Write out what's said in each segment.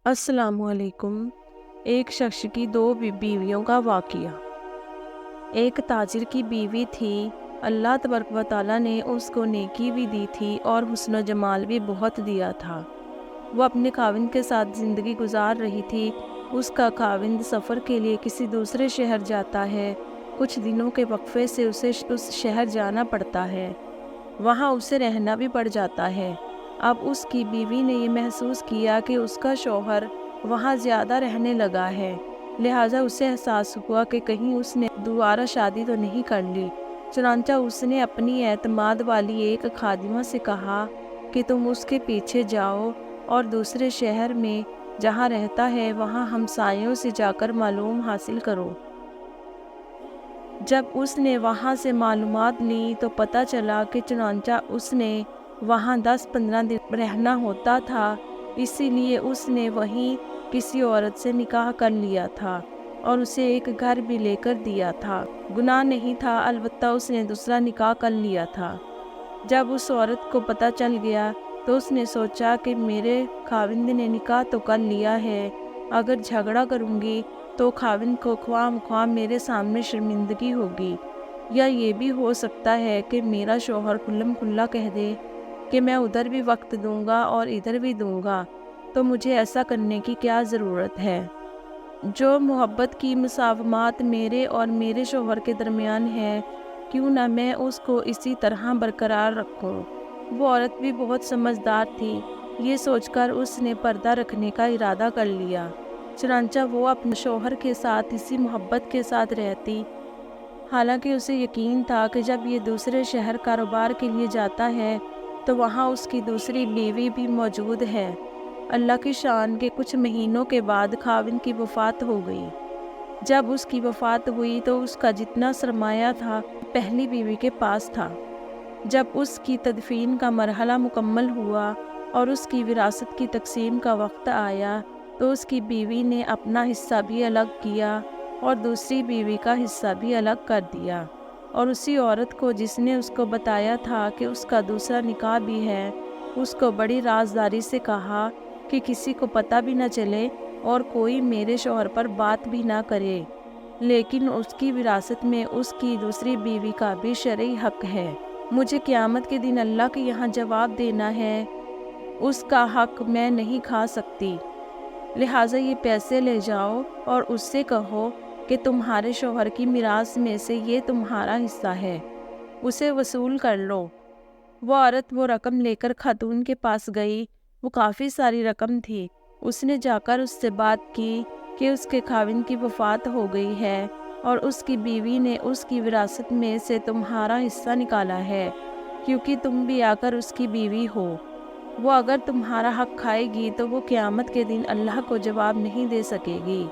अस्सलाम वालेकुम। एक शख्स की दो बीवियों का वाक़या। एक ताजिर की बीवी थी। अल्लाह तबारक व तआला ने उसको नेकी भी दी थी और हुस्न व जमाल भी बहुत दिया था। वो अपने खाविंद के साथ ज़िंदगी गुजार रही थी। उसका खाविंद सफ़र के लिए किसी दूसरे शहर जाता है। कुछ दिनों के वक्फे से उसे उस शहर जाना पड़ता है। वहाँ उसे रहना भी पड़ जाता है। अब उसकी बीवी ने ये महसूस किया कि उसका शौहर वहाँ ज़्यादा रहने लगा है, लिहाजा उसे एहसास हुआ कि कहीं उसने दोबारा शादी तो नहीं कर ली। चुनांचा उसने अपनी एतमाद वाली एक खादिमा से कहा कि तुम उसके पीछे जाओ और दूसरे शहर में जहाँ रहता है वहाँ हमसायों से जाकर मालूम हासिल करो। जब उसने वहाँ से मालूमात ली तो पता चला कि चुनांचा उसने वहाँ 10-15 दिन रहना होता था, इसीलिए उसने वहीं किसी औरत से निकाह कर लिया था और उसे एक घर भी लेकर दिया था। गुनाह नहीं था, अलबत्ता उसने दूसरा निकाह कर लिया था। जब उस औरत को पता चल गया तो उसने सोचा कि मेरे खाविंद ने निकाह तो कर लिया है, अगर झगड़ा करूँगी तो खाविंद को ख्वाम मेरे सामने शर्मिंदगी होगी, या ये भी हो सकता है कि मेरा शौहर खुल्लम खुल्ला कह दे कि मैं उधर भी वक्त दूंगा और इधर भी दूंगा, तो मुझे ऐसा करने की क्या ज़रूरत है। जो मोहब्बत की मुसावमात मेरे और मेरे शौहर के दरमियान है, क्यों ना मैं उसको इसी तरह बरकरार रखूं। वो औरत भी बहुत समझदार थी। ये सोचकर उसने पर्दा रखने का इरादा कर लिया। चुनांचा वो अपने शौहर के साथ इसी मोहब्बत के साथ रहती। हालांकि उसे यकीन था कि जब ये दूसरे शहर कारोबार के लिए जाता है तो वहाँ उसकी दूसरी बीवी भी मौजूद है। अल्लाह की शान के कुछ महीनों के बाद खाविंद की वफ़ात हो गई। जब उसकी वफ़ात हुई तो उसका जितना सरमाया था पहली बीवी के पास था। जब उसकी तदफीन का मरहला मुकम्मल हुआ और उसकी विरासत की तकसीम का वक्त आया तो उसकी बीवी ने अपना हिस्सा भी अलग किया और दूसरी बीवी का हिस्सा भी अलग कर दिया, और उसी औरत को जिसने उसको बताया था कि उसका दूसरा निकाह भी है, उसको बड़ी राजदारी से कहा कि किसी को पता भी न चले और कोई मेरे शौहर पर बात भी ना करे, लेकिन उसकी विरासत में उसकी दूसरी बीवी का भी शरई हक है। मुझे क़यामत के दिन अल्लाह के यहाँ जवाब देना है, उसका हक मैं नहीं खा सकती। लिहाजा ये पैसे ले जाओ और उससे कहो कि तुम्हारे शौहर की मिरास में से ये तुम्हारा हिस्सा है, उसे वसूल कर लो। वो औरत वो रकम लेकर खातून के पास गई। वो काफ़ी सारी रकम थी। उसने जाकर उससे बात की कि उसके खाविंद की वफ़ात हो गई है और उसकी बीवी ने उसकी विरासत में से तुम्हारा हिस्सा निकाला है, क्योंकि तुम भी आकर उसकी बीवी हो। वो अगर तुम्हारा हक खाएगी तो वो क़यामत के दिन अल्लाह को जवाब नहीं दे सकेगी।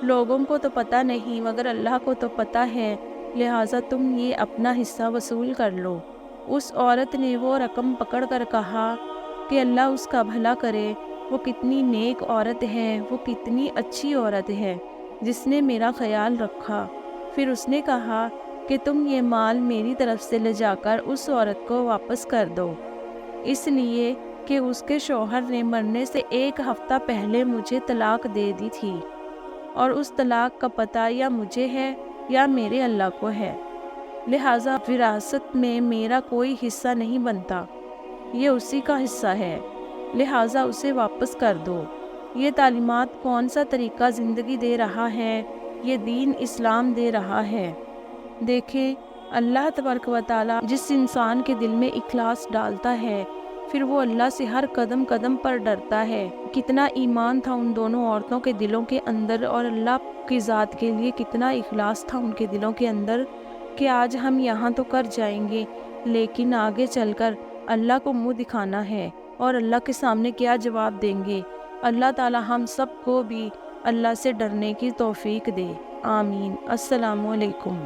लोगों को तो पता नहीं मगर अल्लाह को तो पता है, लिहाजा तुम ये अपना हिस्सा वसूल कर लो। उस औरत ने वो रकम पकड़ कर कहा कि अल्लाह उसका भला करे, वो कितनी नेक औरत है, वो कितनी अच्छी औरत है जिसने मेरा ख्याल रखा। फिर उसने कहा कि तुम ये माल मेरी तरफ से ले जाकर उस औरत को वापस कर दो, इसलिए कि उसके शौहर ने मरने से 1 हफ्ता पहले मुझे तलाक दे दी थी और उस तलाक का पता या मुझे है या मेरे अल्लाह को है। लिहाजा विरासत में मेरा कोई हिस्सा नहीं बनता, ये उसी का हिस्सा है, लिहाजा उसे वापस कर दो। ये तालीमात कौन सा तरीक़ा ज़िंदगी दे रहा है, ये दीन इस्लाम दे रहा है। देखें, अल्लाह तबारक व तआला जिस इंसान के दिल में इखलास डालता है फिर वो अल्लाह से हर कदम कदम पर डरता है। कितना ईमान था उन दोनों औरतों के दिलों के अंदर और अल्लाह की ज़ात के लिए कितना इखलास था उनके दिलों के अंदर कि आज हम यहाँ तो कर जाएंगे लेकिन आगे चलकर अल्लाह को मुंह दिखाना है और अल्लाह के सामने क्या जवाब देंगे। अल्लाह ताला हम सब को भी अल्लाह से डरने की तौफीक दे। आमीन। अस्सलामु अलैकुम।